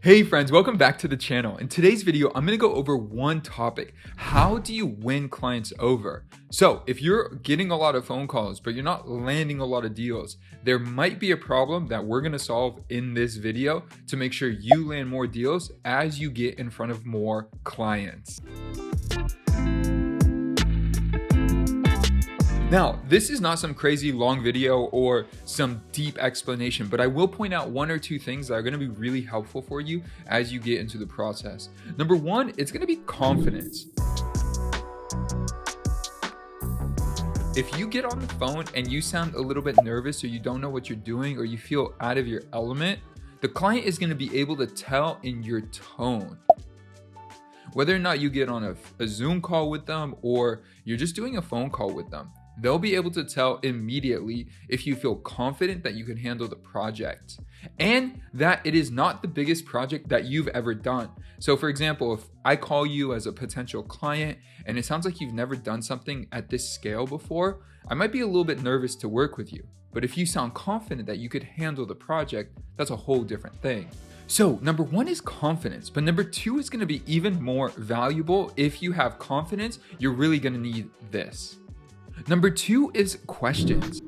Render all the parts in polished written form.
Hey friends, welcome back to the channel. In today's video, I'm gonna go over one topic. How do you win clients over? So if you're getting a lot of phone calls, but you're not landing a lot of deals, there might be a problem that we're gonna solve in this video to make sure you land more deals as you get in front of more clients. Now, this is not some crazy long video or some deep explanation, but I will point out one or two things that are going to be really helpful for you as you get into the process. Number one, it's going to be confidence. If you get on the phone and you sound a little bit nervous or you don't know what you're doing or you feel out of your element, the client is going to be able to tell in your tone. Whether or not you get on a Zoom call with them or you're just doing a phone call with them, they'll be able to tell immediately if you feel confident that you can handle the project and that it is not the biggest project that you've ever done. So for example, if I call you as a potential client and it sounds like you've never done something at this scale before, I might be a little bit nervous to work with you. But if you sound confident that you could handle the project, that's a whole different thing. So number one is confidence, but number two is going to be even more valuable. If you have confidence, you're really going to need this. Number two is questions.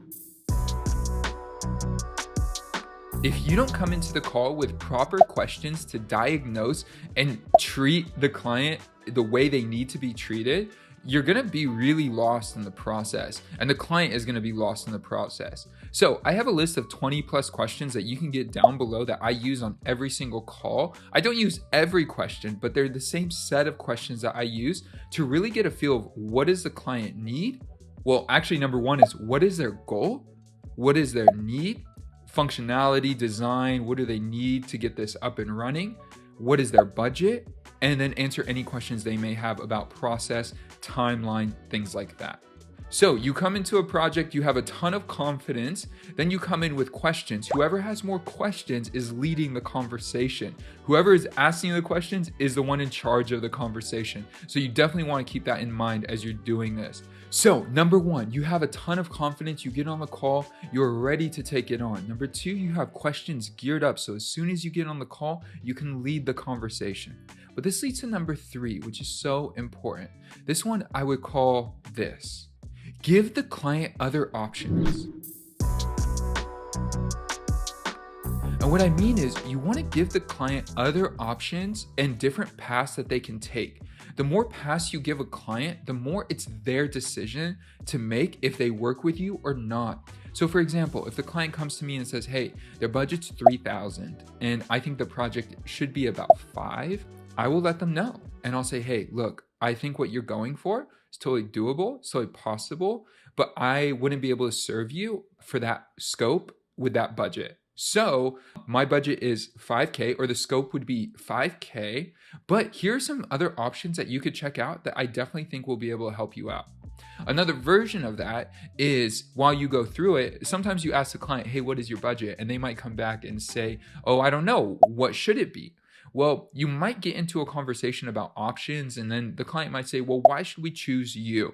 If you don't come into the call with proper questions to diagnose and treat the client the way they need to be treated, you're going to be really lost in the process, and the client is going to be lost in the process. So I have a list of 20 plus questions that you can get down below that I use on every single call. I don't use every question, but they're the same set of questions that I use to really get a feel of what does the client need? Well, actually, number one is what is their goal? What is their need? Functionality, design, what do they need to get this up and running? What is their budget? And then answer any questions they may have about process, timeline, things like that. So you come into a project, you have a ton of confidence, then you come in with questions. Whoever has more questions is leading the conversation. Whoever is asking the questions is the one in charge of the conversation. So you definitely want to keep that in mind as you're doing this. So number one, you have a ton of confidence, you get on the call, you're ready to take it on. Number two, you have questions geared up. So as soon as you get on the call, you can lead the conversation. But this leads to number three, which is so important. This one I would call this. Give the client other options. And what I mean is you want to give the client other options and different paths that they can take. The more paths you give a client, the more it's their decision to make if they work with you or not. So for example, if the client comes to me and says, hey, their budget's $3,000 and I think the project should be about $5,000, I will let them know. And I'll say, hey, look, I think what you're going for is totally doable, it's totally possible, but I wouldn't be able to serve you for that scope with that budget. So my budget is $5K, or the scope would be $5K, but here are some other options that you could check out that I definitely think will be able to help you out. Another version of that is while you go through it, sometimes you ask the client, hey, what is your budget? And they might come back and say, oh, I don't know, what should it be? Well, you might get into a conversation about options, and then the client might say, well, why should we choose you?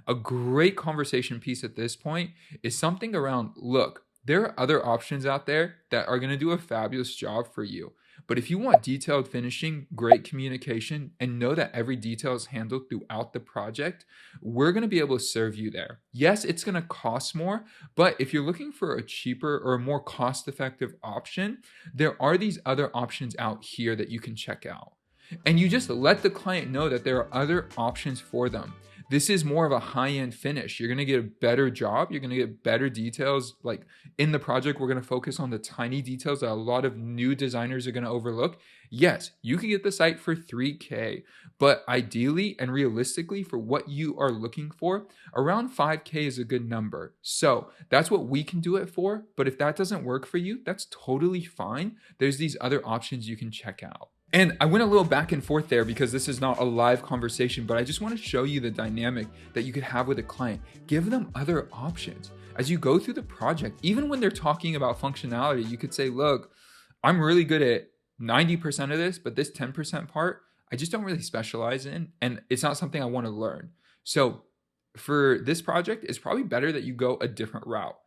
A great conversation piece at this point is something around, look, there are other options out there that are going to do a fabulous job for you. But if you want detailed finishing, great communication, and know that every detail is handled throughout the project, we're going to be able to serve you there. Yes, it's going to cost more, but if you're looking for a cheaper or a more cost-effective option, there are these other options out here that you can check out. And you just let the client know that there are other options for them. This is more of a high-end finish. You're going to get a better job. You're going to get better details. Like in the project, we're going to focus on the tiny details that a lot of new designers are going to overlook. Yes, you can get the site for $3K, but ideally and realistically for what you are looking for, around $5K is a good number. So that's what we can do it for. But if that doesn't work for you, that's totally fine. There's these other options you can check out. And I went a little back and forth there because this is not a live conversation, but I just want to show you the dynamic that you could have with a client. Give them other options. As you go through the project, even when they're talking about functionality, you could say, look, I'm really good at 90% of this, but this 10% part, I just don't really specialize in, and it's not something I want to learn. So for this project, it's probably better that you go a different route.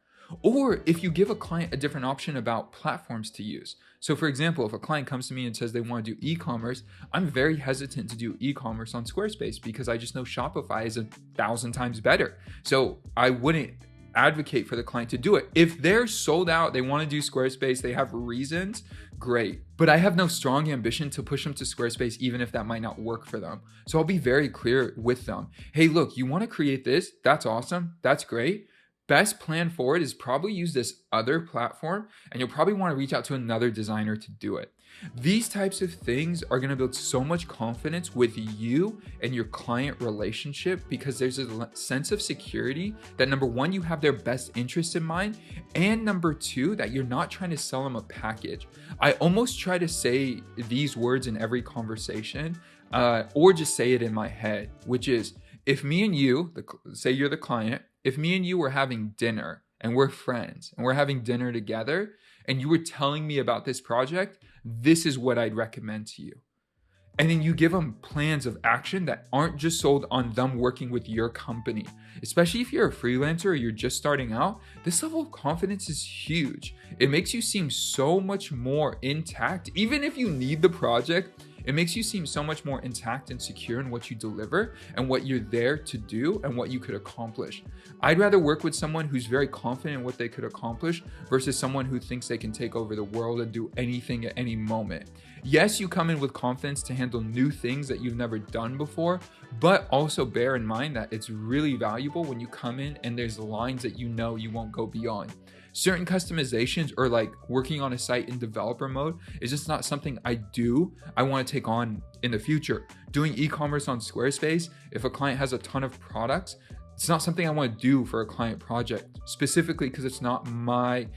Or if you give a client a different option about platforms to use. So for example, if a client comes to me and says they want to do e-commerce, I'm very hesitant to do e-commerce on Squarespace because I just know Shopify is 1,000 times better. So I wouldn't advocate for the client to do it. If they're sold out, they want to do Squarespace, they have reasons, great. But I have no strong ambition to push them to Squarespace, even if that might not work for them. So I'll be very clear with them. Hey, look, you want to create this? That's awesome. That's great. Best plan forward is probably use this other platform, and you'll probably want to reach out to another designer to do it. These types of things are going to build so much confidence with you and your client relationship because there's a sense of security that number one, you have their best interest in mind, and number two, that you're not trying to sell them a package. I almost try to say these words in every conversation or just say it in my head, which is if me and you, say you're the client, if me and you were having dinner and we're friends and we're having dinner together and you were telling me about this project, this is what I'd recommend to you. And then you give them plans of action that aren't just sold on them working with your company. Especially if you're a freelancer or you're just starting out, this level of confidence is huge. It makes you seem so much more intact. Even if you need the project, it makes you seem so much more intact and secure in what you deliver and what you're there to do and what you could accomplish. I'd rather work with someone who's very confident in what they could accomplish versus someone who thinks they can take over the world and do anything at any moment. Yes, you come in with confidence to handle new things that you've never done before, but also bear in mind that it's really valuable when you come in and there's lines that you know you won't go beyond. Certain customizations or like working on a site in developer mode is just not something I want to take on in the future. Doing e-commerce on Squarespace, if a client has a ton of products, it's not something I want to do for a client project, specifically because it's not my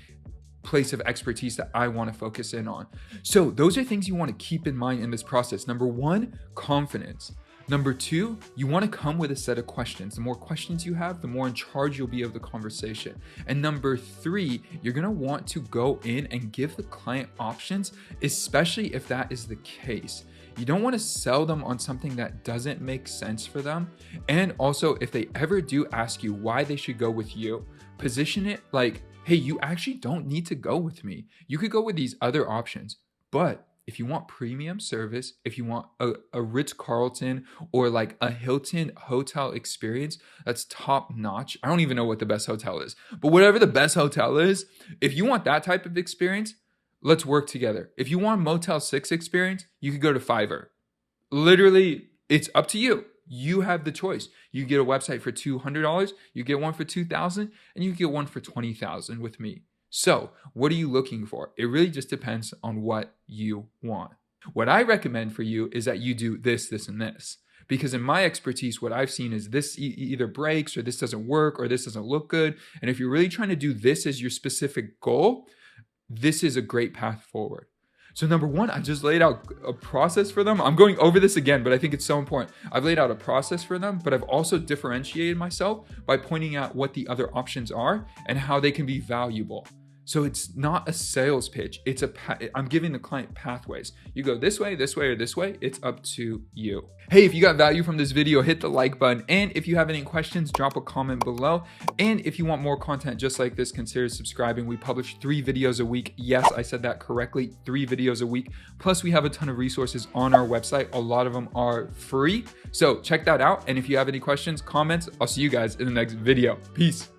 place of expertise that I want to focus in on. So those are things you want to keep in mind in this process. Number one, confidence. Number two, you want to come with a set of questions. The more questions you have, the more in charge you'll be of the conversation. And number three, you're going to want to go in and give the client options, especially if that is the case. You don't want to sell them on something that doesn't make sense for them. And also, if they ever do ask you why they should go with you, position it like, hey, you actually don't need to go with me. You could go with these other options, but if you want premium service, if you want a Ritz-Carlton or like a Hilton hotel experience that's top notch, I don't even know what the best hotel is, but whatever the best hotel is, if you want that type of experience, let's work together. If you want Motel 6 experience, you could go to Fiverr. Literally, it's up to you. You have the choice. You get a website for $200, you get one for $2,000, and you get one for $20,000 with me. So what are you looking for? It really just depends on what you want. What I recommend for you is that you do this, this, and this. Because in my expertise, what I've seen is this either breaks or this doesn't work or this doesn't look good. And if you're really trying to do this as your specific goal, this is a great path forward. So number one, I just laid out a process for them. I'm going over this again, but I think it's so important. I've laid out a process for them, but I've also differentiated myself by pointing out what the other options are and how they can be valuable. So it's not a sales pitch. I'm giving the client pathways. You go this way, or this way. It's up to you. Hey, if you got value from this video, hit the like button. And if you have any questions, drop a comment below. And if you want more content just like this, consider subscribing. We publish 3 videos a week. Yes, I said that correctly. 3 videos a week. Plus, we have a ton of resources on our website. A lot of them are free. So check that out. And if you have any questions, comments, I'll see you guys in the next video. Peace.